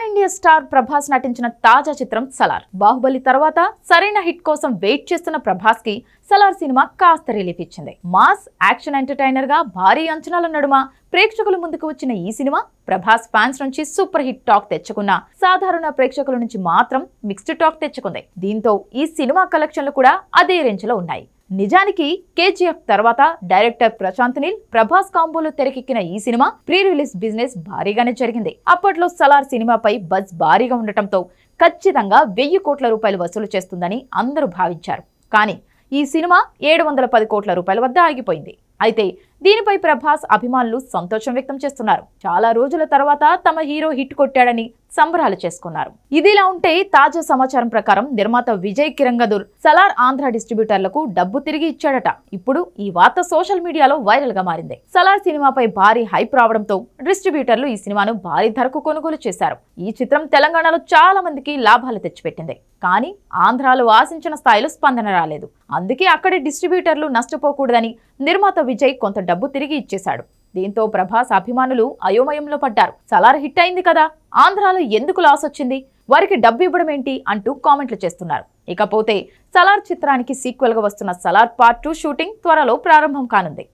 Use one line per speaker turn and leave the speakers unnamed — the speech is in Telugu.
పాన్ ఇండియా స్టార్ ప్రభాస్ నటించిన తాజా చిత్రం సలార్. బాహుబలి తర్వాత సరైన హిట్ కోసం వెయిట్ చేస్తున్న ప్రభాస్ కి సలార్ సినిమా కాస్త రిలీఫ్ ఇచ్చింది. మాస్ యాక్షన్ ఎంటర్టైనర్ గా భారీ అంచనాల నడుమ ప్రేక్షకుల ముందుకు వచ్చిన ఈ సినిమా ప్రభాస్ ఫ్యాన్స్ నుంచి సూపర్ హిట్ టాక్ తెచ్చుకున్న సాధారణ ప్రేక్షకుల నుంచి మాత్రం మిక్స్డ్ టాక్ తెచ్చుకుంది. దీంతో ఈ సినిమా కలెక్షన్లు కూడా అదే రేంజ్ లో ఉన్నాయి. నిజానికి కేజీఎఫ్ తర్వాత డైరెక్టర్ ప్రశాంత్ నీల్ ప్రభాస్ కాంబోలో తెరకెక్కిన ఈ సినిమా ప్రీ రిలీజ్ బిజినెస్ భారీగానే జరిగింది. అప్పట్లో సలార్ సినిమాపై బజ్ భారీగా ఉండటంతో ఖచ్చితంగా 1000 కోట్ల రూపాయలు వసూలు చేస్తుందని అందరూ భావించారు. కానీ ఈ సినిమా 710 కోట్ల రూపాయల వద్ద ఆగిపోయింది. అయితే దీనిపై ప్రభాస్ అభిమానులు సంతోషం వ్యక్తం చేస్తున్నారు. చాలా రోజుల తర్వాత తమ హీరో హిట్ కొట్టాడని సంబరాలు చేసుకున్నారు. ఇదిలా ఉంటే తాజా సమాచారం ప్రకారం నిర్మాత విజయ్ కిరంగదూర్ సలార్ ఆంధ్ర డిస్ట్రిబ్యూటర్లకు డబ్బు తిరిగి ఇచ్చాడట. ఇప్పుడు ఈ వార్త సోషల్ మీడియాలో వైరల్ గా మారింది. సలార్ సినిమాపై భారీ హైప్ రావడంతో డిస్ట్రిబ్యూటర్లు ఈ సినిమాను భారీ ధరకు కొనుగోలు చేశారు. ఈ చిత్రం తెలంగాణలో చాలా మందికి లాభాలు తెచ్చిపెట్టింది. కానీ ఆంధ్రాలో ఆశించిన స్థాయిలో స్పందన రాలేదు. అందుకే అక్కడి డిస్ట్రిబ్యూటర్లు నష్టపోకూడదని నిర్మాత విజయ్ కొంత డబ్బు తిరిగి ఇచ్చేశాడు. దీంతో ప్రభాస్ అభిమానులు అయోమయంలో పడ్డారు. సలార్ హిట్ అయింది కదా, ఆంధ్రాలో ఎందుకు లాస్ వచ్చింది, వారికి డబ్బు ఇవ్వడం ఏంటి అంటూ కామెంట్లు చేస్తున్నారు. ఇకపోతే సలార్ చిత్రానికి సీక్వెల్ గా వస్తున్న సలార్ పార్ట్ 2 షూటింగ్ త్వరలో ప్రారంభం కానుంది.